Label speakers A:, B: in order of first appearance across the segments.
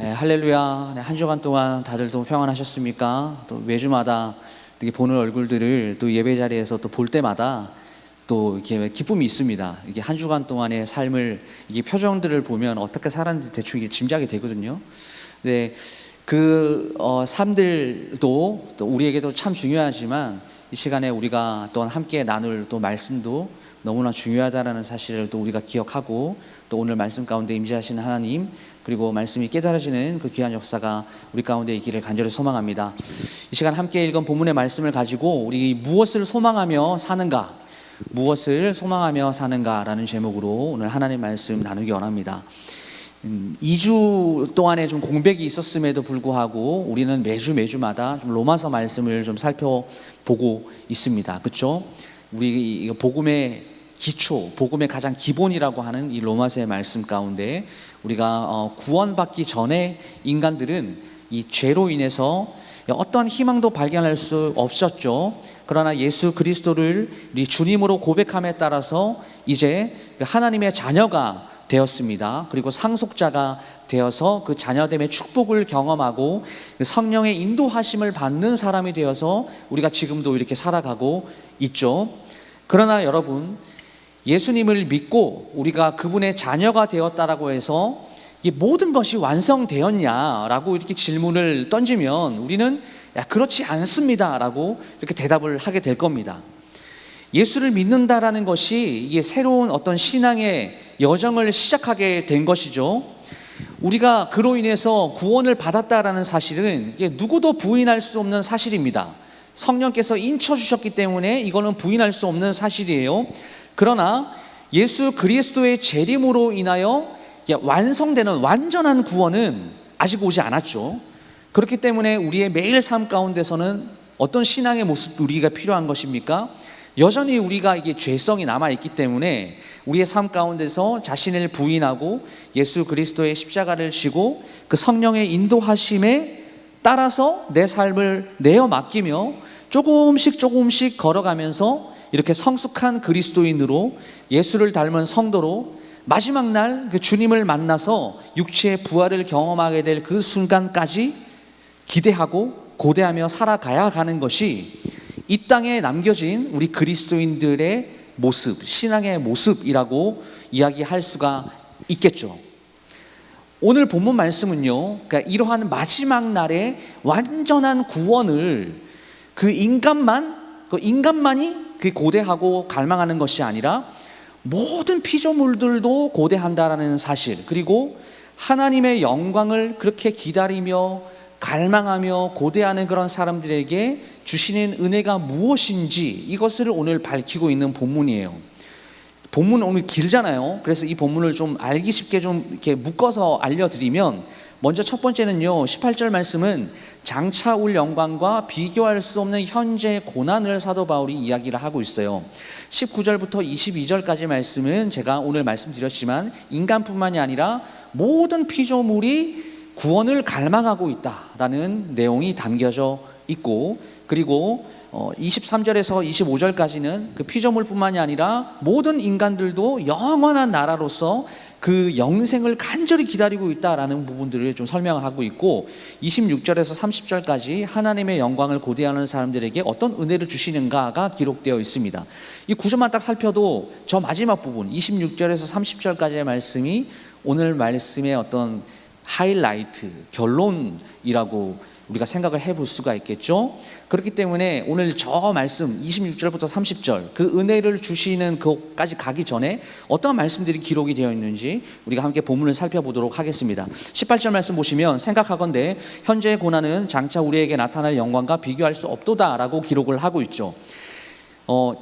A: 네, 할렐루야. 네, 한 주간 동안 다들 또 평안하셨습니까? 또 매주마다 이렇게 보는 얼굴들을 또 예배 자리에서 또 볼 때마다 또 이렇게 기쁨이 있습니다. 이게 한 주간 동안의 삶을 이게 표정들을 보면 어떻게 살았는지 대충 이게 짐작이 되거든요. 네, 삶들도 또 우리에게도 참 중요하지만 이 시간에 우리가 또한 함께 나눌 또 말씀도 너무나 중요하다라는 사실을 또 우리가 기억하고 또 오늘 말씀 가운데 임재하시는 하나님 그리고 말씀이 깨달아지는 그 귀한 역사가 우리 가운데 있기를 간절히 소망합니다. 이 시간 함께 읽은 본문의 말씀을 가지고 우리 무엇을 소망하며 사는가, 무엇을 소망하며 사는가라는 제목으로 오늘 하나님 말씀 나누기 원합니다. 2주 동안에 좀 공백이 있었음에도 불구하고 우리는 매주마다 좀 로마서 말씀을 좀 살펴보고 있습니다. 그렇죠? 우리 복음의 기초, 복음의 가장 기본이라고 하는 이 로마서의 말씀 가운데 우리가 구원받기 전에 인간들은 이 죄로 인해서 어떠한 희망도 발견할 수 없었죠. 그러나 예수 그리스도를 우리 주님으로 고백함에 따라서 이제 하나님의 자녀가 되었습니다. 그리고 상속자가 되어서 그 자녀됨의 축복을 경험하고 성령의 인도하심을 받는 사람이 되어서 우리가 지금도 이렇게 살아가고 있죠. 그러나 여러분, 예수님을 믿고 우리가 그분의 자녀가 되었다라고 해서 이게 모든 것이 완성되었냐라고 이렇게 질문을 던지면 우리는 그렇지 않습니다라고 이렇게 대답을 하게 될 겁니다. 예수를 믿는다라는 것이 이게 새로운 어떤 신앙의 여정을 시작하게 된 것이죠. 우리가 그로 인해서 구원을 받았다라는 사실은 이게 누구도 부인할 수 없는 사실입니다. 성령께서 인쳐주셨기 때문에 이거는 부인할 수 없는 사실이에요. 그러나 예수 그리스도의 재림으로 인하여 완성되는 완전한 구원은 아직 오지 않았죠. 그렇기 때문에 우리의 매일 삶 가운데서는 어떤 신앙의 모습 우리가 필요한 것입니까? 여전히 우리가 이게 죄성이 남아있기 때문에 우리의 삶 가운데서 자신을 부인하고 예수 그리스도의 십자가를 지고 그 성령의 인도하심에 따라서 내 삶을 내어 맡기며 조금씩 걸어가면서 이렇게 성숙한 그리스도인으로 예수를 닮은 성도로 마지막 날 그 주님을 만나서 육체의 부활을 경험하게 될 그 순간까지 기대하고 고대하며 살아가야 하는 것이 이 땅에 남겨진 우리 그리스도인들의 모습, 신앙의 모습이라고 이야기할 수가 있겠죠. 오늘 본문 말씀은요, 그러니까 이러한 마지막 날의 완전한 구원을 그 인간만이 그 고대하고 갈망하는 것이 아니라 모든 피조물들도 고대한다라는 사실, 그리고 하나님의 영광을 그렇게 기다리며 갈망하며 고대하는 그런 사람들에게 주시는 은혜가 무엇인지 이것을 오늘 밝히고 있는 본문이에요. 본문 오늘 길잖아요. 그래서 이 본문을 좀 알기 쉽게 좀 이렇게 묶어서 알려드리면, 먼저 첫 번째는요, 18절 말씀은 장차 올 영광과 비교할 수 없는 현재 고난을 사도 바울이 이야기를 하고 있어요. 19절부터 22절까지 말씀은 제가 오늘 말씀드렸지만 인간뿐만이 아니라 모든 피조물이 구원을 갈망하고 있다라는 내용이 담겨져 있고, 그리고 23절에서 25절까지는 그 피조물뿐만이 아니라 모든 인간들도 영원한 나라로서 그 영생을 간절히 기다리고 있다라는 부분들을 좀 설명하고 있고, 26절에서 30절까지 하나님의 영광을 고대하는 사람들에게 어떤 은혜를 주시는가가 기록되어 있습니다. 이 구절만 딱 살펴도 저 마지막 부분 26절에서 30절까지의 말씀이 오늘 말씀의 어떤 하이라이트, 결론이라고 우리가 생각을 해볼 수가 있겠죠. 그렇기 때문에 오늘 저 말씀 26절부터 30절 그 은혜를 주시는 그것까지 가기 전에 어떤 말씀들이 기록이 되어 있는지 우리가 함께 본문을 살펴보도록 하겠습니다. 18절 말씀 보시면, 생각하건대 현재의 고난은 장차 우리에게 나타날 영광과 비교할 수 없도다라고 기록을 하고 있죠.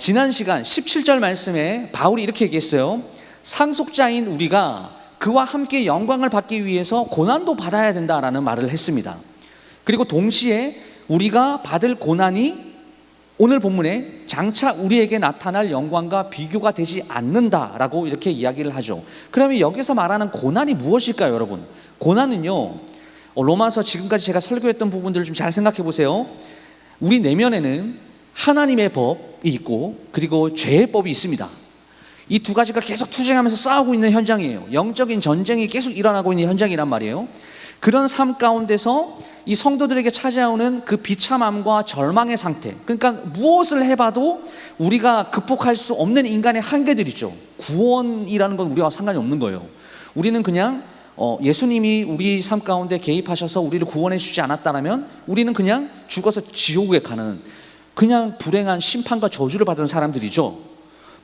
A: 지난 시간 17절 말씀에 바울이 이렇게 얘기했어요. 상속자인 우리가 그와 함께 영광을 받기 위해서 고난도 받아야 된다라는 말을 했습니다. 그리고 동시에 우리가 받을 고난이 오늘 본문에 장차 우리에게 나타날 영광과 비교가 되지 않는다라고 이렇게 이야기를 하죠. 그러면 여기서 말하는 고난이 무엇일까요, 여러분? 고난은요, 로마서 지금까지 제가 설교했던 부분들을 좀 잘 생각해 보세요. 우리 내면에는 하나님의 법이 있고 그리고 죄의 법이 있습니다. 이 두 가지가 계속 투쟁하면서 싸우고 있는 현장이에요. 영적인 전쟁이 계속 일어나고 있는 현장이란 말이에요. 그런 삶 가운데서 이 성도들에게 찾아오는 그 비참함과 절망의 상태, 그러니까 무엇을 해봐도 우리가 극복할 수 없는 인간의 한계들이죠. 구원이라는 건 우리와 상관이 없는 거예요. 우리는 그냥 예수님이 우리 삶 가운데 개입하셔서 우리를 구원해 주지 않았다면 우리는 그냥 죽어서 지옥에 가는 그냥 불행한 심판과 저주를 받은 사람들이죠.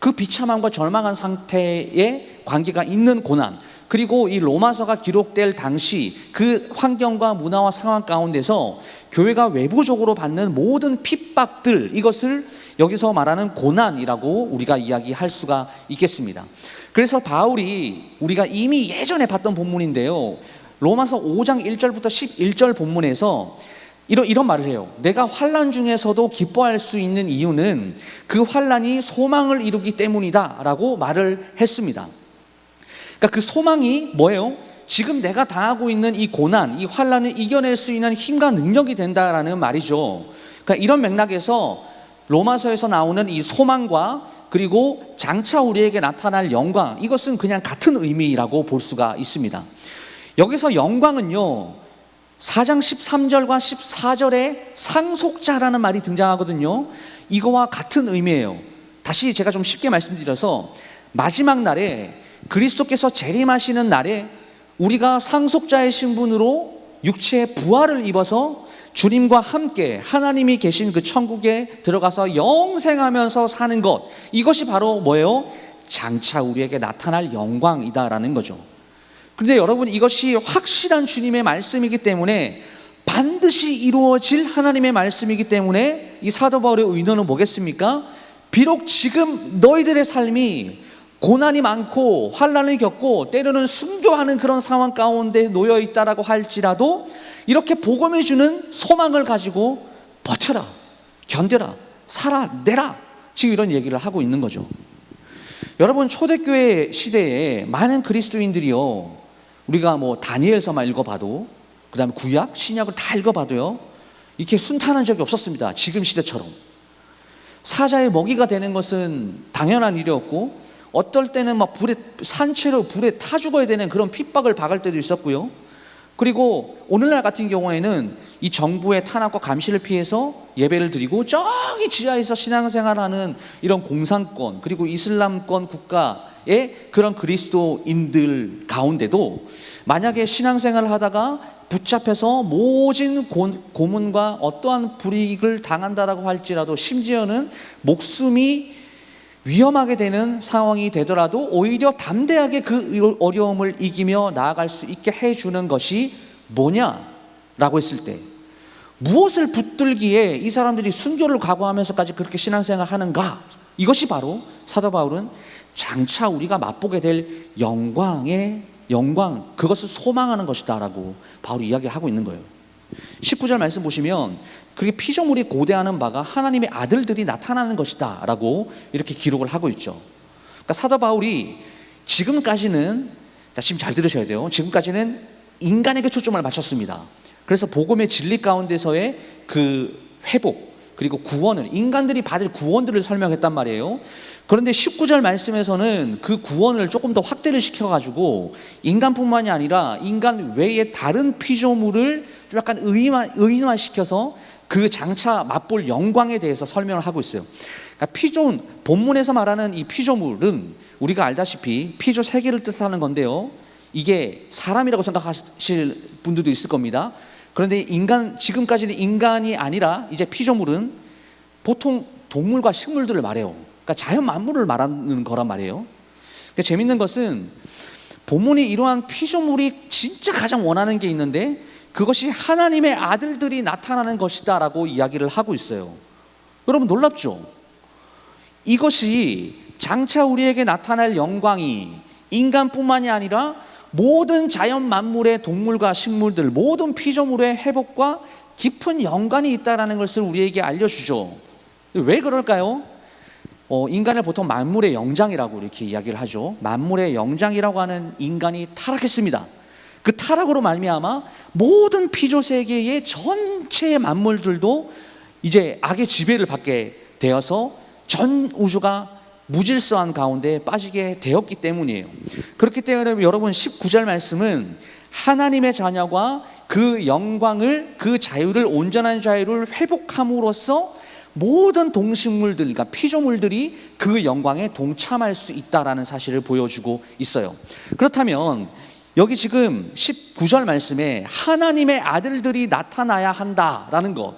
A: 그 비참함과 절망한 상태에 관계가 있는 고난, 그리고 이 로마서가 기록될 당시 그 환경과 문화와 상황 가운데서 교회가 외부적으로 받는 모든 핍박들, 이것을 여기서 말하는 고난이라고 우리가 이야기할 수가 있겠습니다. 그래서 바울이 우리가 이미 예전에 봤던 본문인데요, 로마서 5장 1절부터 11절 본문에서 이런 말을 해요. 내가 환난 중에서도 기뻐할 수 있는 이유는 그 환난이 소망을 이루기 때문이다 라고 말을 했습니다. 그러니까 그 소망이 뭐예요? 지금 내가 당하고 있는 이 고난, 이 환난을 이겨낼 수 있는 힘과 능력이 된다라는 말이죠. 그러니까 이런 맥락에서 로마서에서 나오는 이 소망과 그리고 장차 우리에게 나타날 영광, 이것은 그냥 같은 의미라고 볼 수가 있습니다. 여기서 영광은요, 4장 13절과 14절에 상속자라는 말이 등장하거든요. 이거와 같은 의미예요. 다시 제가 좀 쉽게 말씀드려서, 마지막 날에 그리스도께서 재림하시는 날에 우리가 상속자의 신분으로 육체의 부활을 입어서 주님과 함께 하나님이 계신 그 천국에 들어가서 영생하면서 사는 것, 이것이 바로 뭐예요? 장차 우리에게 나타날 영광이다라는 거죠. 그런데 여러분, 이것이 확실한 주님의 말씀이기 때문에, 반드시 이루어질 하나님의 말씀이기 때문에 이 사도 바울의 의도는 뭐겠습니까? 비록 지금 너희들의 삶이 고난이 많고 환난을 겪고 때로는 순교하는 그런 상황 가운데 놓여 있다라고 할지라도 이렇게 복음이 주는 소망을 가지고 버텨라, 견뎌라, 살아내라, 지금 이런 얘기를 하고 있는 거죠. 여러분, 초대교회 시대에 많은 그리스도인들이요, 우리가 뭐 다니엘서만 읽어봐도, 그 다음에 구약, 신약을 다 읽어봐도요, 이렇게 순탄한 적이 없었습니다. 지금 시대처럼. 사자의 먹이가 되는 것은 당연한 일이었고, 어떨 때는 막 산채로 불에 타 죽어야 되는 그런 핍박을 받을 때도 있었고요. 그리고 오늘날 같은 경우에는 이 정부의 탄압과 감시를 피해서 예배를 드리고 저기 지하에서 신앙생활하는 이런 공산권, 그리고 이슬람권 국가의 그런 그리스도인들 가운데도 만약에 신앙생활을 하다가 붙잡혀서 모진 고문과 어떠한 불이익을 당한다라고 할지라도, 심지어는 목숨이 위험하게 되는 상황이 되더라도 오히려 담대하게 그 어려움을 이기며 나아갈 수 있게 해주는 것이 뭐냐라고 했을 때, 무엇을 붙들기에 이 사람들이 순교를 각오하면서까지 그렇게 신앙생활 하는가? 이것이 바로 사도 바울은 장차 우리가 맛보게 될 영광의 영광, 그것을 소망하는 것이다 라고 바울이 이야기하고 있는 거예요. 19절 말씀 보시면, 그게 피조물이 고대하는 바가 하나님의 아들들이 나타나는 것이다 라고 이렇게 기록을 하고 있죠. 그러니까 사도 바울이 지금까지는, 지금 잘 들으셔야 돼요, 지금까지는 인간에게 초점을 맞췄습니다. 그래서 복음의 진리 가운데서의 그 회복, 그리고 구원을, 인간들이 받을 구원들을 설명했단 말이에요. 그런데 19절 말씀에서는 그 구원을 조금 더 확대를 시켜가지고 인간뿐만이 아니라 인간 외의 다른 피조물을 좀 약간 의인화시켜서 그 장차 맛볼 영광에 대해서 설명을 하고 있어요. 그러니까 본문에서 말하는 이 피조물은 우리가 알다시피 피조 세 개를 뜻하는 건데요, 이게 사람이라고 생각하실 분들도 있을 겁니다. 그런데 지금까지는 인간이 아니라 이제 피조물은 보통 동물과 식물들을 말해요. 그러니까 자연 만물을 말하는 거란 말이에요. 그러니까 재밌는 것은 본문이 이러한 피조물이 진짜 가장 원하는 게 있는데, 그것이 하나님의 아들들이 나타나는 것이다 라고 이야기를 하고 있어요. 여러분, 놀랍죠? 이것이 장차 우리에게 나타날 영광이 인간뿐만이 아니라 모든 자연 만물의 동물과 식물들, 모든 피조물의 회복과 깊은 연관이 있다는 것을 우리에게 알려주죠. 왜 그럴까요? 인간을 보통 만물의 영장이라고 이렇게 이야기를 하죠. 만물의 영장이라고 하는 인간이 타락했습니다. 그 타락으로 말미암아 모든 피조 세계의 전체 만물들도 이제 악의 지배를 받게 되어서 전 우주가 무질서한 가운데 빠지게 되었기 때문이에요. 그렇기 때문에 여러분, 19절 말씀은 하나님의 자녀가 그 영광을, 그 자유를, 온전한 자유를 회복함으로써 모든 동식물들, 그러니까 피조물들이 그 영광에 동참할 수 있다라는 사실을 보여주고 있어요. 그렇다면 여기 지금 19절 말씀에 하나님의 아들들이 나타나야 한다라는 것,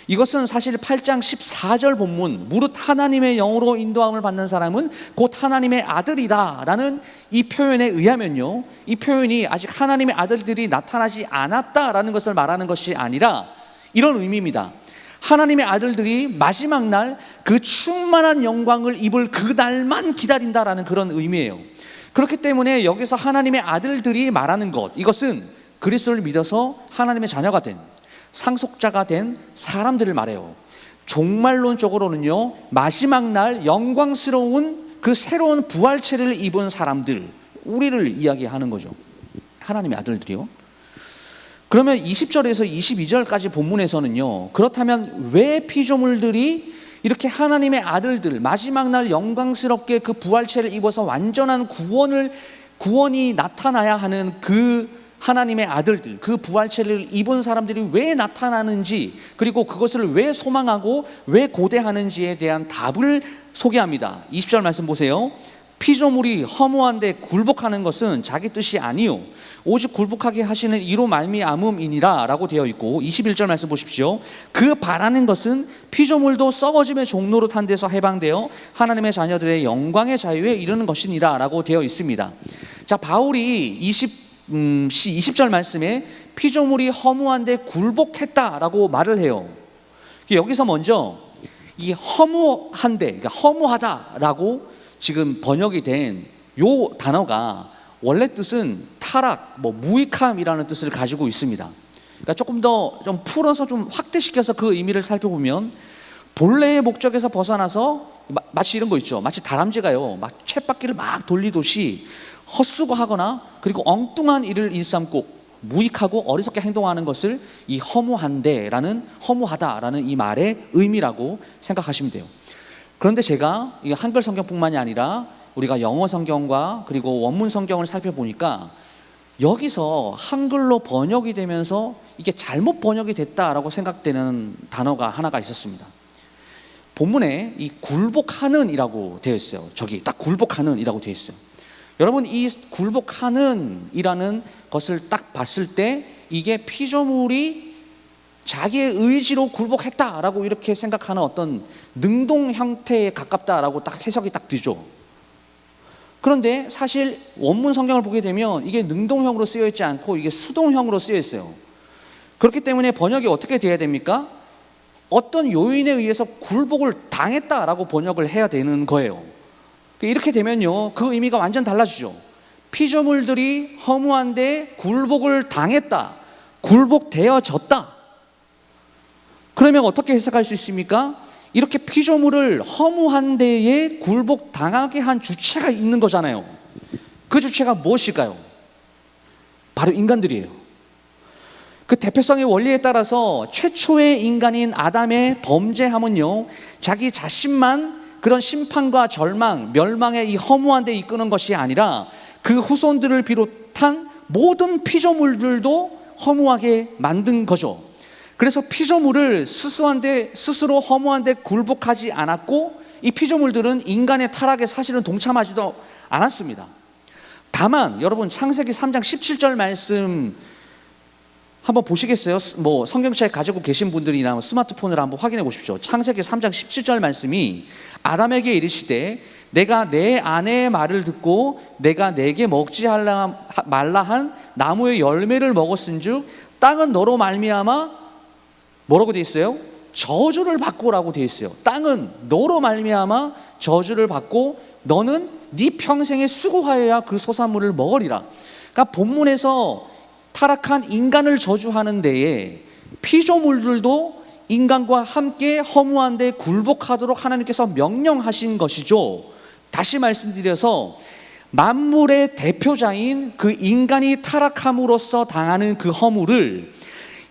A: 이것은 사실 8장 14절 본문, 무릇 하나님의 영으로 인도함을 받는 사람은 곧 하나님의 아들이라 라는 이 표현에 의하면요, 이 표현이 아직 하나님의 아들들이 나타나지 않았다라는 것을 말하는 것이 아니라 이런 의미입니다. 하나님의 아들들이 마지막 날 그 충만한 영광을 입을 그 날만 기다린다라는 그런 의미예요. 그렇기 때문에 여기서 하나님의 아들들이 말하는 것, 이것은 그리스도를 믿어서 하나님의 자녀가 된, 상속자가 된 사람들을 말해요. 종말론적으로는요, 마지막 날 영광스러운 그 새로운 부활체를 입은 사람들, 우리를 이야기하는 거죠. 하나님의 아들들이요. 그러면 20절에서 22절까지 본문에서는요, 그렇다면 왜 피조물들이 이렇게 하나님의 아들들, 마지막 날 영광스럽게 그 부활체를 입어서 완전한 구원이 나타나야 하는 그 하나님의 아들들, 그 부활체를 입은 사람들이 왜 나타나는지, 그리고 그것을 왜 소망하고 왜 고대하는지에 대한 답을 소개합니다. 20절 말씀 보세요. 피조물이 허무한데 굴복하는 것은 자기 뜻이 아니요 오직 굴복하게 하시는 이로 말미암음이니라 라고 되어 있고, 21절 말씀 보십시오. 그 바라는 것은 피조물도 썩어짐의 종로로 탄 데서 해방되어 하나님의 자녀들의 영광의 자유에 이르는 것이니라 라고 되어 있습니다. 자, 바울이 20절 말씀에 피조물이 허무한데 굴복했다라고 말을 해요. 여기서 먼저 이 허무한데, 그러니까 허무하다라고 지금 번역이 된 요 단어가 원래 뜻은 타락, 무익함이라는 뜻을 가지고 있습니다. 그러니까 조금 더 좀 풀어서 좀 확대시켜서 그 의미를 살펴보면, 본래의 목적에서 벗어나서 마치 이런 거 있죠. 마치 다람쥐가요, 막 쳇바퀴를 막 돌리듯이 헛수고하거나 그리고 엉뚱한 일을 일삼고 무익하고 어리석게 행동하는 것을 이 허무한데라는, 허무하다라는 이 말의 의미라고 생각하시면 돼요. 그런데 제가 이 한글 성경뿐만이 아니라 우리가 영어 성경과 그리고 원문 성경을 살펴보니까 여기서 한글로 번역이 되면서 이게 잘못 번역이 됐다라고 생각되는 단어가 하나가 있었습니다. 본문에 이 굴복하는이라고 되어 있어요. 저기 딱 굴복하는이라고 되어 있어요. 여러분, 이 굴복하는이라는 것을 딱 봤을 때 이게 피조물이 자기의 의지로 굴복했다라고 이렇게 생각하는 어떤 능동 형태에 가깝다라고 딱 해석이 딱 되죠. 그런데 사실 원문 성경을 보게 되면 이게 능동형으로 쓰여 있지 않고 이게 수동형으로 쓰여 있어요. 그렇기 때문에 번역이 어떻게 돼야 됩니까? 어떤 요인에 의해서 굴복을 당했다라고 번역을 해야 되는 거예요. 이렇게 되면요, 그 의미가 완전 달라지죠. 피조물들이 허무한데 굴복을 당했다, 굴복되어졌다. 그러면 어떻게 해석할 수 있습니까? 이렇게 피조물을 허무한 데에 굴복당하게 한 주체가 있는 거잖아요. 그 주체가 무엇일까요? 바로 인간들이에요. 그 대표성의 원리에 따라서 최초의 인간인 아담의 범죄함은요, 자기 자신만 그런 심판과 절망, 멸망의 이 허무한 데 이끄는 것이 아니라 그 후손들을 비롯한 모든 피조물들도 허무하게 만든 거죠. 그래서 피조물을 스스로 허무한데 굴복하지 않았고, 이 피조물들은 인간의 타락에 사실은 동참하지도 않았습니다. 다만 여러분, 창세기 3장 17절 말씀 한번 보시겠어요? 성경책 가지고 계신 분들이나 스마트폰으로 한번 확인해 보십시오. 창세기 3장 17절 말씀이 아담에게 이르시되 내가 내 아내의 말을 듣고 내가 내게 먹지 말라 한 나무의 열매를 먹었은즉 땅은 너로 말미암아 뭐라고 되어 있어요? 저주를 받고라고 되어 있어요. 땅은 너로 말미암아 저주를 받고 너는 네 평생에 수고하여야 그 소산물을 먹으리라. 그러니까 본문에서 타락한 인간을 저주하는 데에 피조물들도 인간과 함께 허무한데 굴복하도록 하나님께서 명령하신 것이죠. 다시 말씀드려서 만물의 대표자인 그 인간이 타락함으로써 당하는 그 허물을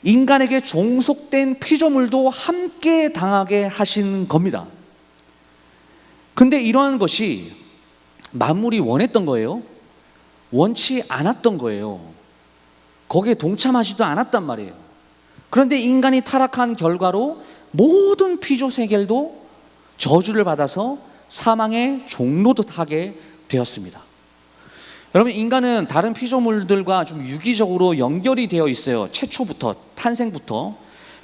A: 인간에게 종속된 피조물도 함께 당하게 하신 겁니다. 근데 이러한 것이 만물이 원했던 거예요? 원치 않았던 거예요. 거기에 동참하지도 않았단 말이에요. 그런데 인간이 타락한 결과로 모든 피조 세계도 저주를 받아서 사망의 종로도 타게 되었습니다. 여러분, 인간은 다른 피조물들과 좀 유기적으로 연결이 되어 있어요. 최초부터, 탄생부터.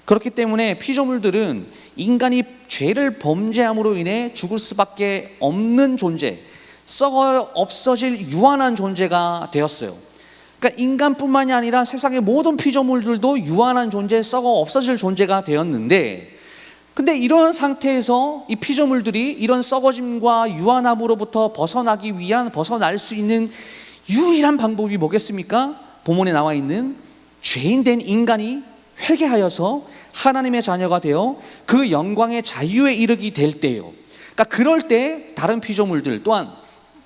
A: 그렇기 때문에 피조물들은 인간이 죄를 범죄함으로 인해 죽을 수밖에 없는 존재, 썩어 없어질 유한한 존재가 되었어요. 그러니까 인간뿐만이 아니라 세상의 모든 피조물들도 유한한 존재, 썩어 없어질 존재가 되었는데, 근데 이런 상태에서 이 피조물들이 이런 썩어짐과 유한함으로부터 벗어날 수 있는 유일한 방법이 뭐겠습니까? 본문에 나와 있는 죄인된 인간이 회개하여서 하나님의 자녀가 되어 그 영광의 자유에 이르게 될 때예요. 그러니까 그럴 때 다른 피조물들 또한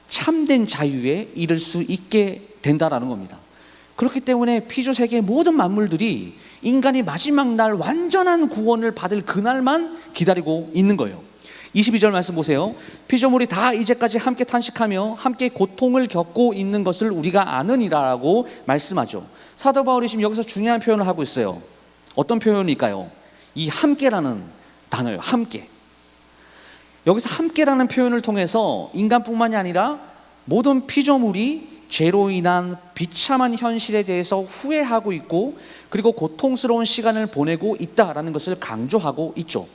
A: 참된 자유에 이를 수 있게 된다라는 겁니다. 그렇기 때문에 피조 세계의 모든 만물들이 인간이 마지막 날 완전한 구원을 받을 그날만 기다리고 있는 거예요. 22절 말씀 보세요. 피조물이 다 이제까지 함께 탄식하며 함께 고통을 겪고 있는 것을 우리가 아느니라라고 말씀하죠. 사도 바울이 지금 여기서 중요한 표현을 하고 있어요. 어떤 표현일까요? 이 함께라는 단어예요. 함께. 여기서 함께라는 표현을 통해서 인간뿐만이 아니라 모든 피조물이 죄로 인한 비참한 현실에 대해서 후회하고 있고, 그리고 고통스러운 시간을 보내고 있다라는 것을 강조하고 있죠.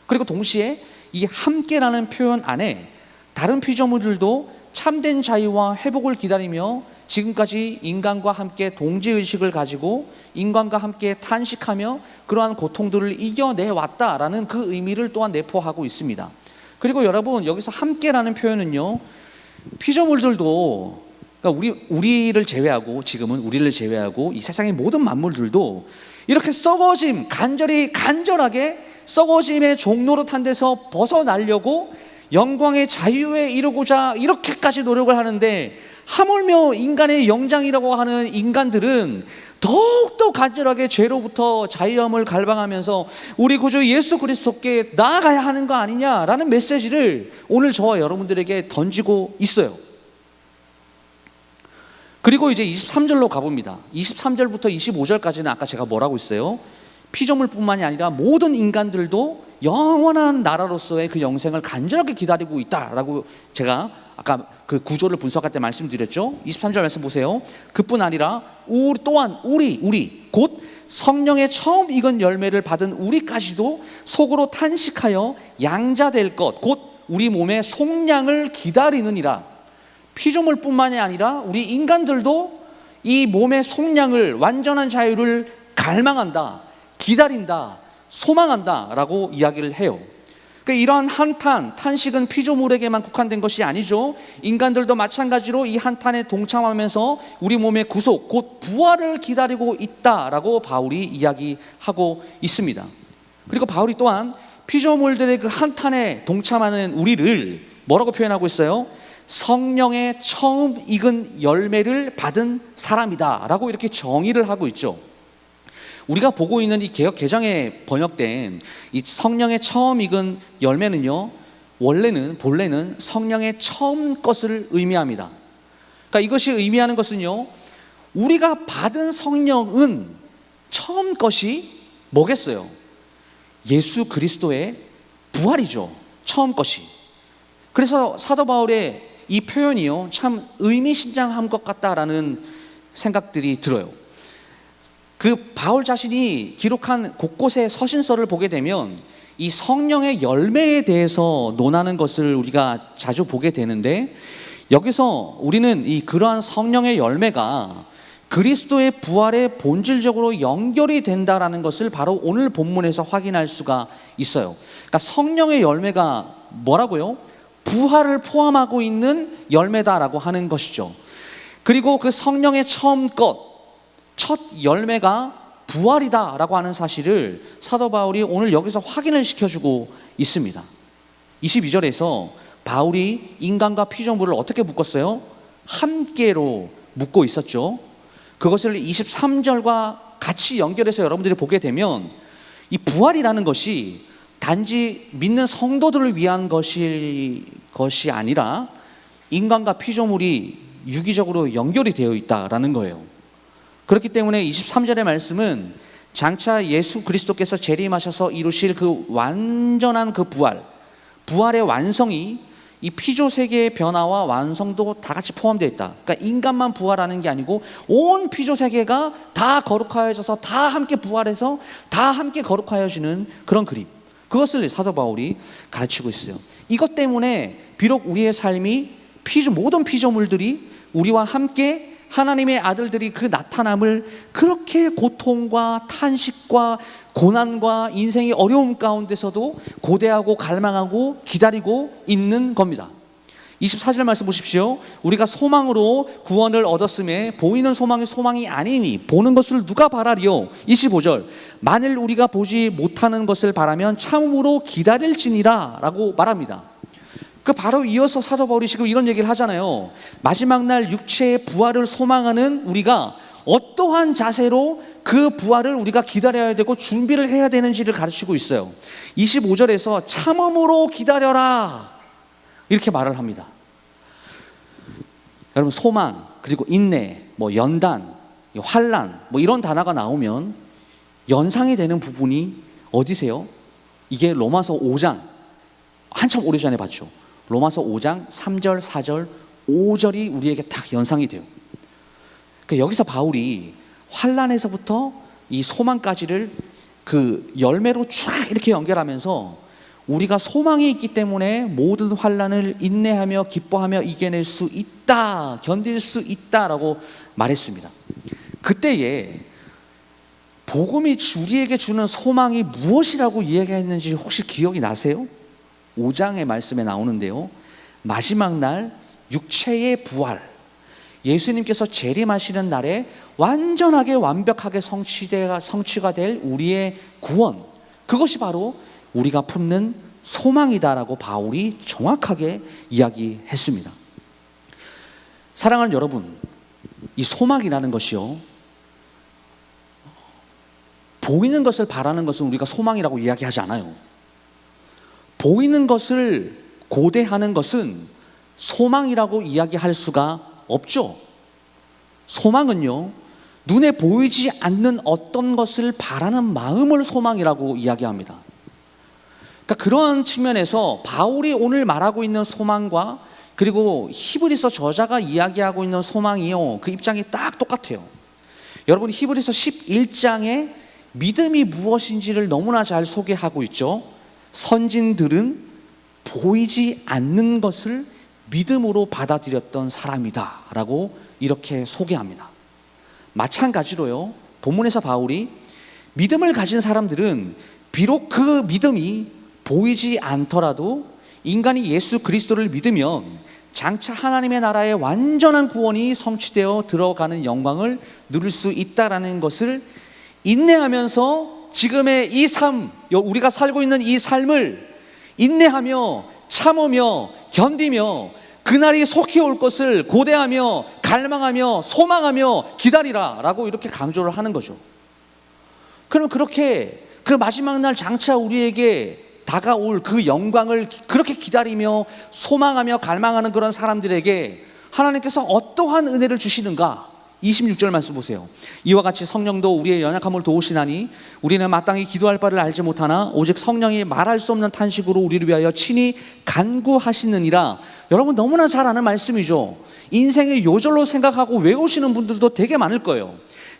A: 그리고 동시에 이 함께라는 표현 안에 다른 피조물들도 참된 자유와 회복을 기다리며 지금까지 인간과 함께 동지의식을 가지고 인간과 함께 탄식하며 그러한 고통들을 이겨내왔다라는 그 의미를 또한 내포하고 있습니다. 그리고 여러분, 여기서 함께라는 표현은요, 피조물들도, 그러니까 우리를 제외하고, 지금은 우리를 제외하고 이 세상의 모든 만물들도 이렇게 간절하게 썩어짐의 종로로 탄 데서 벗어나려고 영광의 자유에 이르고자 이렇게까지 노력을 하는데, 하물며 인간의 영장이라고 하는 인간들은 더욱더 간절하게 죄로부터 자유함을 갈망하면서 우리 구주 예수 그리스도께 나아가야 하는 거 아니냐라는 메시지를 오늘 저와 여러분들에게 던지고 있어요. 그리고 이제 23절로 가봅니다. 23절부터 25절까지는 아까 제가 뭐라고 했어요? 피조물뿐만이 아니라 모든 인간들도 영원한 나라로서의 그 영생을 간절하게 기다리고 있다라고 제가 아까 그 구조를 분석할 때 말씀드렸죠. 23절 말씀 보세요. 그뿐 아니라 우리 곧 성령의 처음 익은 열매를 받은 우리까지도 속으로 탄식하여 양자될 것 곧 우리 몸의 속량을 기다리느니라. 피조물뿐만이 아니라 우리 인간들도 이 몸의 속량을, 완전한 자유를 갈망한다, 기다린다, 소망한다 라고 이야기를 해요. 그러니까 이러한 탄식은 피조물에게만 국한된 것이 아니죠. 인간들도 마찬가지로 이 한탄에 동참하면서 우리 몸의 구속, 곧 부활을 기다리고 있다라고 바울이 이야기하고 있습니다. 그리고 바울이 또한 피조물들의 그 한탄에 동참하는 우리를 뭐라고 표현하고 있어요? 성령의 처음 익은 열매를 받은 사람이다 라고 이렇게 정의를 하고 있죠. 우리가 보고 있는 이 개역 개정에 번역된 이 성령의 처음 익은 열매는요, 본래는 성령의 처음 것을 의미합니다. 그러니까 이것이 의미하는 것은요, 우리가 받은 성령은 처음 것이 뭐겠어요? 예수 그리스도의 부활이죠. 처음 것이. 그래서 사도 바울의 이 표현이요, 참 의미심장한 것 같다라는 생각들이 들어요. 그 바울 자신이 기록한 곳곳의 서신서를 보게 되면 이 성령의 열매에 대해서 논하는 것을 우리가 자주 보게 되는데, 여기서 우리는 이 그러한 성령의 열매가 그리스도의 부활에 본질적으로 연결이 된다라는 것을 바로 오늘 본문에서 확인할 수가 있어요. 그러니까 성령의 열매가 뭐라고요? 부활을 포함하고 있는 열매다라고 하는 것이죠. 그리고 그 성령의 첫 열매가 부활이다라고 하는 사실을 사도 바울이 오늘 여기서 확인을 시켜주고 있습니다. 22절에서 바울이 인간과 피조물을 어떻게 묶었어요? 함께로 묶고 있었죠. 그것을 23절과 같이 연결해서 여러분들이 보게 되면 이 부활이라는 것이 단지 믿는 성도들을 위한 것이 아니라 인간과 피조물이 유기적으로 연결이 되어 있다라는 거예요. 그렇기 때문에 23절의 말씀은 장차 예수 그리스도께서 재림하셔서 이루실 그 완전한 그 부활의 완성이 이 피조 세계의 변화와 완성도 다 같이 포함되어 있다. 그러니까 인간만 부활하는 게 아니고 온 피조 세계가 다 거룩하여져서 다 함께 부활해서 다 함께 거룩하여지는 그런 그림. 그것을 사도 바울이 가르치고 있어요. 이것 때문에 비록 우리의 삶이 모든 피조물들이 우리와 함께 하나님의 아들들이 그 나타남을 그렇게 고통과 탄식과 고난과 인생의 어려움 가운데서도 고대하고 갈망하고 기다리고 있는 겁니다. 24절 말씀 보십시오. 우리가 소망으로 구원을 얻었음에 보이는 소망이 소망이 아니니 보는 것을 누가 바라리요. 25절 만일 우리가 보지 못하는 것을 바라면 참으로 기다릴지니라 라고 말합니다. 그 바로 이어서 사도 바울이 지금 이런 얘기를 하잖아요. 마지막 날 육체의 부활을 소망하는 우리가 어떠한 자세로 그 부활을 우리가 기다려야 되고 준비를 해야 되는지를 가르치고 있어요. 25절에서 참음으로 기다려라 이렇게 말을 합니다. 여러분 소망 그리고 인내 연단 환난 이런 단어가 나오면 연상이 되는 부분이 어디세요? 이게 로마서 5장 한참 오래전에 봤죠. 로마서 5장 3절 4절 5절이 우리에게 딱 연상이 돼요. 그러니까 여기서 바울이 환난에서부터 이 소망까지를 그 열매로 쫙 이렇게 연결하면서 우리가 소망이 있기 때문에 모든 환난을 인내하며 기뻐하며 이겨낼 수 있다, 견딜 수 있다라고 말했습니다. 그때에 복음이 우리에게 주는 소망이 무엇이라고 이야기했는지 혹시 기억이 나세요? 5장의 말씀에 나오는데요. 마지막 날 육체의 부활, 예수님께서 재림하시는 날에 완전하게 완벽하게 성취가 될 우리의 구원, 그것이 바로 우리가 품는 소망이다라고 바울이 정확하게 이야기했습니다. 사랑하는 여러분, 이 소망이라는 것이요, 보이는 것을 바라는 것은 우리가 소망이라고 이야기하지 않아요. 보이는 것을 고대하는 것은 소망이라고 이야기할 수가 없죠. 소망은요, 눈에 보이지 않는 어떤 것을 바라는 마음을 소망이라고 이야기합니다. 그러니까 그런 측면에서 바울이 오늘 말하고 있는 소망과 그리고 히브리서 저자가 이야기하고 있는 소망이요, 그 입장이 딱 똑같아요. 여러분 히브리서 11장에 믿음이 무엇인지를 너무나 잘 소개하고 있죠. 선진들은 보이지 않는 것을 믿음으로 받아들였던 사람이다 라고 이렇게 소개합니다. 마찬가지로요, 본문에서 바울이 믿음을 가진 사람들은 비록 그 믿음이 보이지 않더라도 인간이 예수 그리스도를 믿으면 장차 하나님의 나라의 완전한 구원이 성취되어 들어가는 영광을 누릴 수 있다라는 것을 인내하면서 지금의 이 삶, 우리가 살고 있는 이 삶을 인내하며 참으며 견디며 그날이 속히 올 것을 고대하며 갈망하며 소망하며 기다리라 라고 이렇게 강조를 하는 거죠. 그럼 그렇게 그 마지막 날 장차 우리에게 다가올 그 영광을 그렇게 기다리며 소망하며 갈망하는 그런 사람들에게 하나님께서 어떠한 은혜를 주시는가? 26절 말씀 보세요. 이와 같이 성령도 우리의 연약함을 도우시나니 우리는 마땅히 기도할 바를 알지 못하나 오직 성령이 말할 수 없는 탄식으로 우리를 위하여 친히 간구하시느니라. 여러분 너무나 잘 아는 말씀이죠. 인생의 요절로 생각하고 외우시는 분들도 되게 많을 거예요.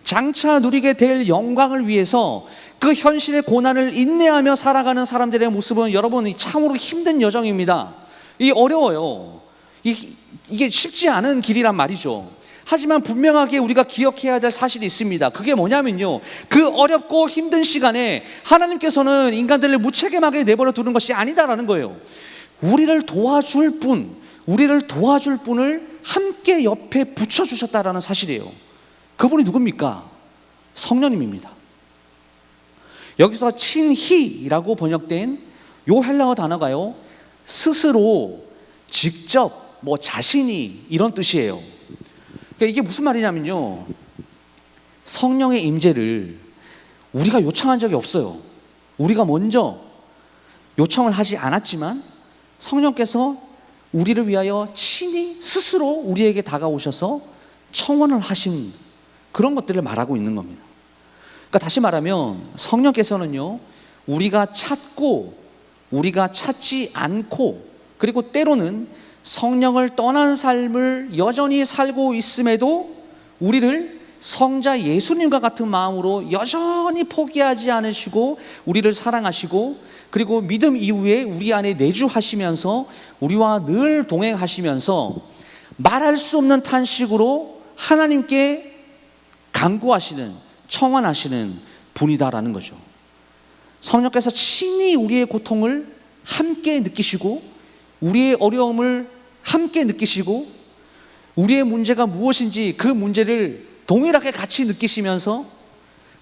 A: 장차 누리게 될 영광을 위해서 그 현실의 고난을 인내하며 살아가는 사람들의 모습은 여러분 참으로 힘든 여정입니다. 이게 어려워요. 이게 쉽지 않은 길이란 말이죠. 하지만 분명하게 우리가 기억해야 될 사실이 있습니다. 그게 뭐냐면요, 그 어렵고 힘든 시간에 하나님께서는 인간들을 무책임하게 내버려 두는 것이 아니다라는 거예요. 우리를 도와줄 분을 함께 옆에 붙여주셨다라는 사실이에요. 그분이 누굽니까? 성령님입니다. 여기서 친히라고 번역된 요 헬라어 단어가요, 스스로, 직접, 자신이 이런 뜻이에요. 그러니까 이게 무슨 말이냐면요, 성령의 임재를 우리가 요청한 적이 없어요. 우리가 먼저 요청을 하지 않았지만 성령께서 우리를 위하여 친히 스스로 우리에게 다가오셔서 청원을 하신 그런 것들을 말하고 있는 겁니다. 그러니까 다시 말하면 성령께서는요, 우리가 찾고 우리가 찾지 않고, 그리고 때로는 성령을 떠난 삶을 여전히 살고 있음에도 우리를 성자 예수님과 같은 마음으로 여전히 포기하지 않으시고 우리를 사랑하시고, 그리고 믿음 이후에 우리 안에 내주하시면서 우리와 늘 동행하시면서 말할 수 없는 탄식으로 하나님께 간구하시는, 청원하시는 분이다라는 거죠. 성령께서 친히 우리의 고통을 함께 느끼시고, 우리의 어려움을 함께 느끼시고, 우리의 문제가 무엇인지 그 문제를 동일하게 같이 느끼시면서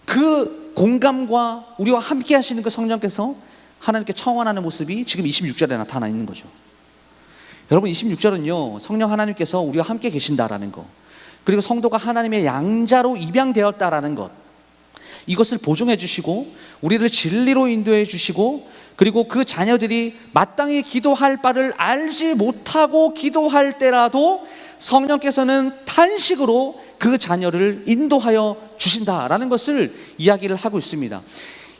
A: 그 공감과 우리와 함께 하시는 그 성령께서 하나님께 청원하는 모습이 지금 26절에 나타나 있는 거죠. 여러분, 26절은요, 성령 하나님께서 우리와 함께 계신다라는 것, 그리고 성도가 하나님의 양자로 입양되었다라는 것, 이것을 보증해 주시고 우리를 진리로 인도해 주시고, 그리고 그 자녀들이 마땅히 기도할 바를 알지 못하고 기도할 때라도 성령께서는 탄식으로 그 자녀를 인도하여 주신다라는 것을 이야기를 하고 있습니다.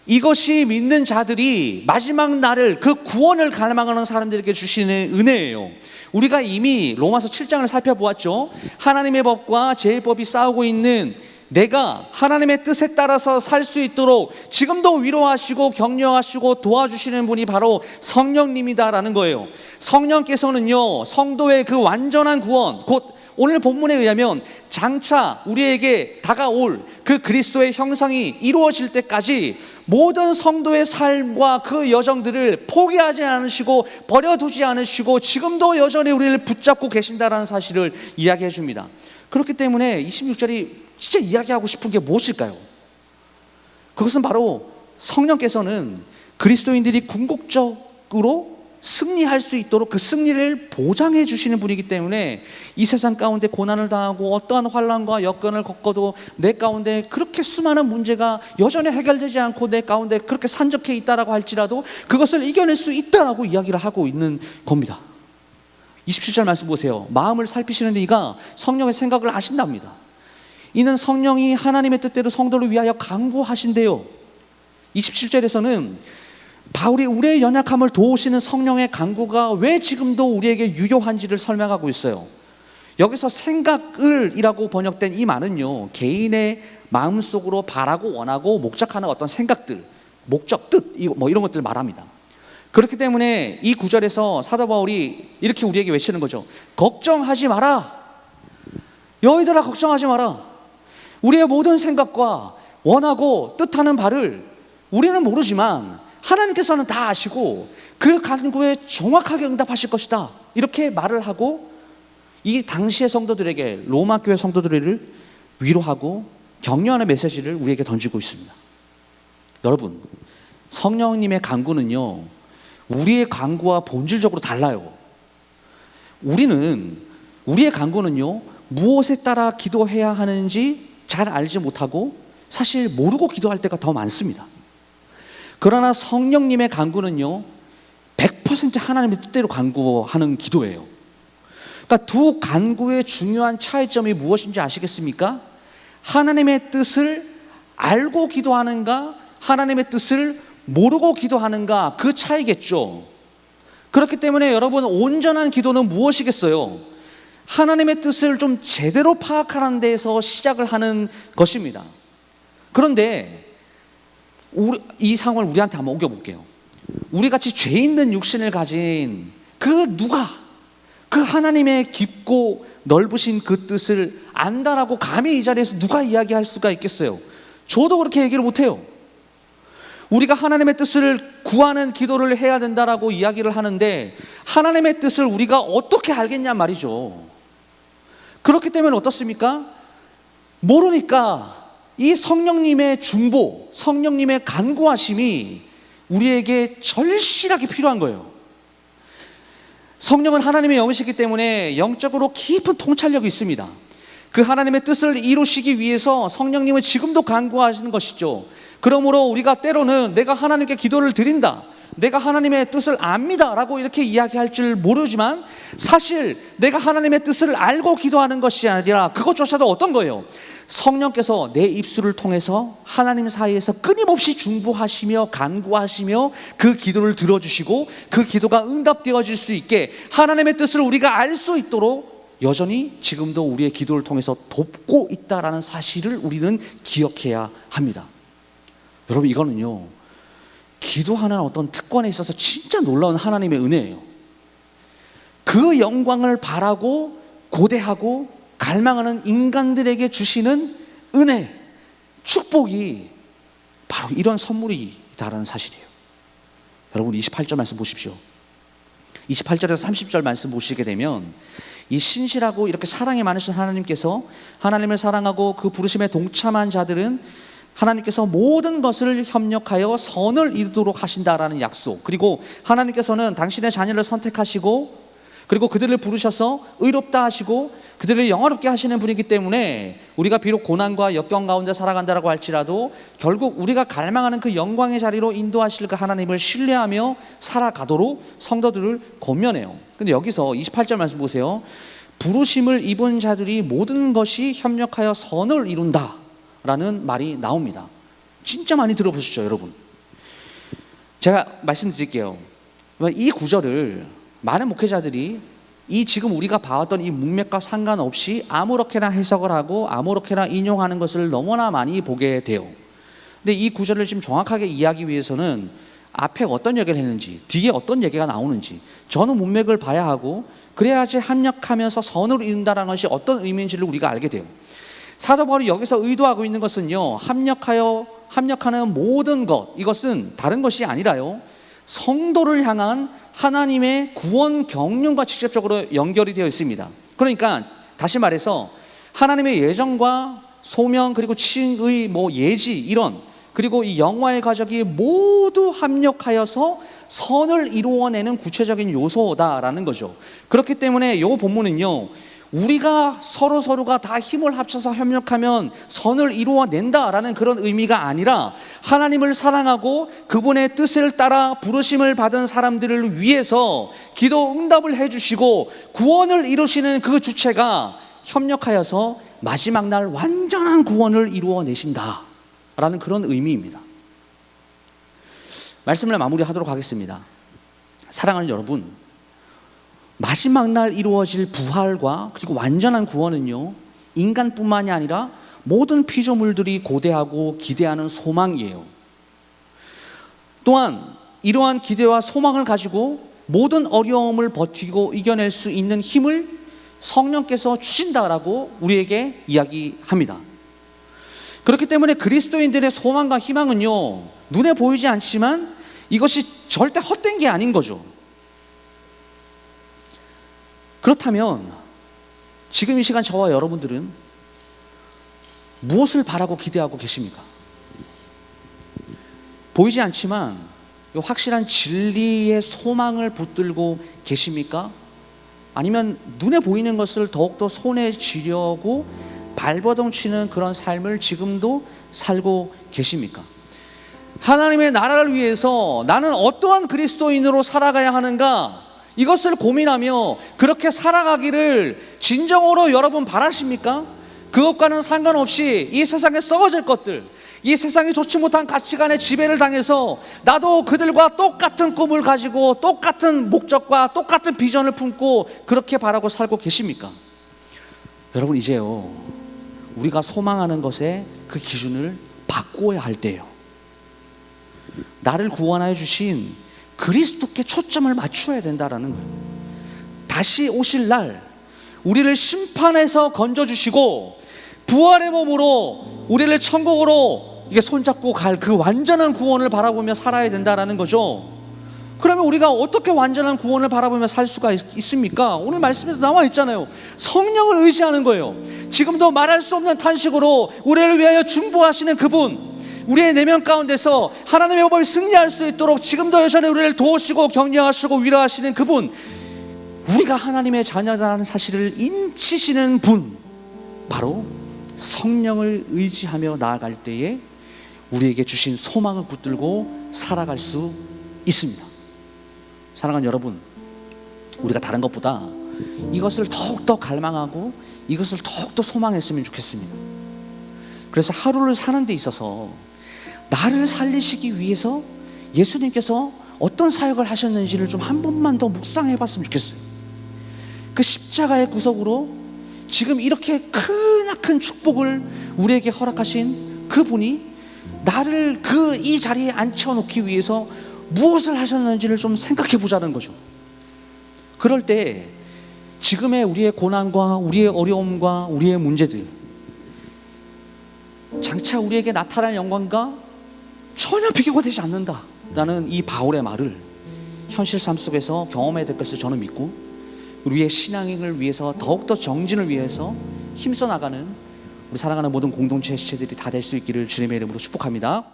A: 이것이 믿는 자들이 마지막 날을, 그 구원을 갈망하는 사람들에게 주시는 은혜예요. 우리가 이미 로마서 7장을 살펴보았죠. 하나님의 법과 제일법이 싸우고 있는 내가 하나님의 뜻에 따라서 살 수 있도록 지금도 위로하시고 격려하시고 도와주시는 분이 바로 성령님이다라는 거예요. 성령께서는요, 성도의 그 완전한 구원, 곧 오늘 본문에 의하면 장차 우리에게 다가올 그 그리스도의 형상이 이루어질 때까지 모든 성도의 삶과 그 여정들을 포기하지 않으시고 버려두지 않으시고 지금도 여전히 우리를 붙잡고 계신다라는 사실을 이야기해 줍니다. 그렇기 때문에 26절이 진짜 이야기하고 싶은 게 무엇일까요? 그것은 바로 성령께서는 그리스도인들이 궁극적으로 승리할 수 있도록 그 승리를 보장해 주시는 분이기 때문에 이 세상 가운데 고난을 당하고 어떠한 환난과 여건을 겪어도 내 가운데 그렇게 수많은 문제가 여전히 해결되지 않고 내 가운데 그렇게 산적해 있다라고 할지라도 그것을 이겨낼 수 있다라고 이야기를 하고 있는 겁니다. 27절 말씀 보세요. 마음을 살피시는 이가 성령의 생각을 아신답니다. 이는 성령이 하나님의 뜻대로 성도를 위하여 간구하신대요. 27절에서는 바울이 우리의 연약함을 도우시는 성령의 간구가 왜 지금도 우리에게 유효한지를 설명하고 있어요. 여기서 생각을이라고 번역된 이 말은요, 개인의 마음속으로 바라고 원하고 목적하는 어떤 생각들, 목적, 뜻, 뭐 이런 것들을 말합니다. 그렇기 때문에 이 구절에서 사도 바울이 이렇게 우리에게 외치는 거죠. 걱정하지 마라. 너희들아 걱정하지 마라. 우리의 모든 생각과 원하고 뜻하는 바를 우리는 모르지만 하나님께서는 다 아시고 그 간구에 정확하게 응답하실 것이다. 이렇게 말을 하고 이 당시의 성도들에게, 로마 교회 성도들을 위로하고 격려하는 메시지를 우리에게 던지고 있습니다. 여러분, 성령님의 간구는요, 우리의 간구와 본질적으로 달라요. 우리의 간구는요, 무엇에 따라 기도해야 하는지 잘 알지 못하고 사실 모르고 기도할 때가 더 많습니다. 그러나 성령님의 간구는요, 100% 하나님의 뜻대로 간구하는 기도예요. 그러니까 두 간구의 중요한 차이점이 무엇인지 아시겠습니까? 하나님의 뜻을 알고 기도하는가, 하나님의 뜻을 모르고 기도하는가, 그 차이겠죠. 그렇기 때문에 여러분, 온전한 기도는 무엇이겠어요? 하나님의 뜻을 좀 제대로 파악하는 데에서 시작을 하는 것입니다. 그런데 이 상황을 우리한테 한번 옮겨볼게요. 우리같이 죄 있는 육신을 가진 그 그 하나님의 깊고 넓으신 그 뜻을 안다라고 감히 이 자리에서 누가 이야기할 수가 있겠어요? 저도 그렇게 얘기를 못해요. 우리가 하나님의 뜻을 구하는 기도를 해야 된다라고 이야기를 하는데 하나님의 뜻을 우리가 어떻게 알겠냐 말이죠. 그렇기 때문에 어떻습니까? 모르니까 이 성령님의 중보, 성령님의 간구하심이 우리에게 절실하게 필요한 거예요. 성령은 하나님의 영이시기 때문에 영적으로 깊은 통찰력이 있습니다. 그 하나님의 뜻을 이루시기 위해서 성령님은 지금도 간구하시는 것이죠. 그러므로 우리가 때로는 내가 하나님께 기도를 드린다, 내가 하나님의 뜻을 압니다 라고 이렇게 이야기할 줄 모르지만 사실 내가 하나님의 뜻을 알고 기도하는 것이 아니라 그것조차도 어떤 거예요? 성령께서 내 입술을 통해서 하나님 사이에서 끊임없이 중보하시며 간구하시며 그 기도를 들어주시고 그 기도가 응답되어질 수 있게 하나님의 뜻을 우리가 알 수 있도록 여전히 지금도 우리의 기도를 통해서 돕고 있다라는 사실을 우리는 기억해야 합니다. 여러분, 이거는요, 기도하는 어떤 특권에 있어서 진짜 놀라운 하나님의 은혜예요. 그 영광을 바라고 고대하고 갈망하는 인간들에게 주시는 은혜, 축복이 바로 이런 선물이다라는 사실이에요. 여러분, 28절 말씀 보십시오. 28절에서 30절 말씀 보시게 되면 이 신실하고 이렇게 사랑이 많으신 하나님께서 하나님을 사랑하고 그 부르심에 동참한 자들은 하나님께서 모든 것을 협력하여 선을 이루도록 하신다라는 약속, 그리고 하나님께서는 당신의 자녀를 선택하시고 그리고 그들을 부르셔서 의롭다 하시고 그들을 영화롭게 하시는 분이기 때문에 우리가 비록 고난과 역경 가운데 살아간다라고 할지라도 결국 우리가 갈망하는 그 영광의 자리로 인도하실 그 하나님을 신뢰하며 살아가도록 성도들을 권면해요. 근데 여기서 28절 말씀 보세요. 부르심을 입은 자들이 모든 것이 협력하여 선을 이룬다 라는 말이 나옵니다. 진짜 많이 들어보시죠, 여러분? 제가 말씀드릴게요. 이 구절을 많은 목회자들이 이 지금 우리가 봐왔던 이 문맥과 상관없이 아무렇게나 해석을 하고 아무렇게나 인용하는 것을 너무나 많이 보게 돼요. 근데 이 구절을 지금 정확하게 이해하기 위해서는 앞에 어떤 얘기를 했는지 뒤에 어떤 얘기가 나오는지 전후 문맥을 봐야 하고 그래야지 합력하면서 선을 이룬다는 것이 어떤 의미인지를 우리가 알게 돼요. 사도 바울이 여기서 의도하고 있는 것은요, 합력하는 모든 것, 이것은 다른 것이 아니라요, 성도를 향한 하나님의 구원 경륜과 직접적으로 연결이 되어 있습니다. 그러니까 다시 말해서 하나님의 예정과 소명 그리고 칭의 예지 이런 그리고 이 영화의 가족이 모두 합력하여서 선을 이루어내는 구체적인 요소다라는 거죠. 그렇기 때문에 이 본문은요, 우리가 서로가 다 힘을 합쳐서 협력하면 선을 이루어낸다라는 그런 의미가 아니라 하나님을 사랑하고 그분의 뜻을 따라 부르심을 받은 사람들을 위해서 기도 응답을 해주시고 구원을 이루시는 그 주체가 협력하여서 마지막 날 완전한 구원을 이루어내신다라는 그런 의미입니다. 말씀을 마무리하도록 하겠습니다. 사랑하는 여러분, 마지막 날 이루어질 부활과 그리고 완전한 구원은요, 인간뿐만이 아니라 모든 피조물들이 고대하고 기대하는 소망이에요. 또한 이러한 기대와 소망을 가지고 모든 어려움을 버티고 이겨낼 수 있는 힘을 성령께서 주신다라고 우리에게 이야기합니다. 그렇기 때문에 그리스도인들의 소망과 희망은요, 눈에 보이지 않지만 이것이 절대 헛된 게 아닌 거죠. 그렇다면 지금 이 시간 저와 여러분들은 무엇을 바라고 기대하고 계십니까? 보이지 않지만 확실한 진리의 소망을 붙들고 계십니까? 아니면 눈에 보이는 것을 더욱더 손에 쥐려고 발버둥 치는 그런 삶을 지금도 살고 계십니까? 하나님의 나라를 위해서 나는 어떠한 그리스도인으로 살아가야 하는가? 이것을 고민하며 그렇게 살아가기를 진정으로 여러분 바라십니까? 그것과는 상관없이 이 세상에 썩어질 것들, 이 세상이 좋지 못한 가치관에 지배를 당해서 나도 그들과 똑같은 꿈을 가지고 똑같은 목적과 똑같은 비전을 품고 그렇게 바라고 살고 계십니까? 여러분, 이제요, 우리가 소망하는 것의 그 기준을 바꿔야 할 때예요. 나를 구원하여 주신 그리스도께 초점을 맞춰야 된다라는 거예요. 다시 오실 날 우리를 심판해서 건져주시고 부활의 몸으로 우리를 천국으로 이게 손잡고 갈 그 완전한 구원을 바라보며 살아야 된다라는 거죠. 그러면 우리가 어떻게 완전한 구원을 바라보며 살 수가 있습니까? 오늘 말씀에도 나와 있잖아요. 성령을 의지하는 거예요. 지금도 말할 수 없는 탄식으로 우리를 위하여 중보하시는 그분, 우리의 내면 가운데서 하나님의 법을 승리할 수 있도록 지금도 여전히 우리를 도우시고 격려하시고 위로하시는 그분, 우리가 하나님의 자녀다라는 사실을 인치시는 분, 바로 성령을 의지하며 나아갈 때에 우리에게 주신 소망을 붙들고 살아갈 수 있습니다. 사랑하는 여러분, 우리가 다른 것보다 이것을 더욱더 갈망하고 이것을 더욱더 소망했으면 좋겠습니다. 그래서 하루를 사는 데 있어서 나를 살리시기 위해서 예수님께서 어떤 사역을 하셨는지를 좀 한 번만 더 묵상해 봤으면 좋겠어요. 그 십자가의 구속으로 지금 이렇게 크나큰 축복을 우리에게 허락하신 그분이 나를 이 자리에 앉혀놓기 위해서 무엇을 하셨는지를 좀 생각해 보자는 거죠. 그럴 때 지금의 우리의 고난과 우리의 어려움과 우리의 문제들, 장차 우리에게 나타날 영광과 전혀 비교가 되지 않는다라는 이 바울의 말을 현실 삶 속에서 경험해야 될 것을 저는 믿고, 우리의 신앙을 위해서 더욱더 정진을 위해서 힘써 나가는 우리 사랑하는 모든 공동체 지체들이 다 될 수 있기를 주님의 이름으로 축복합니다.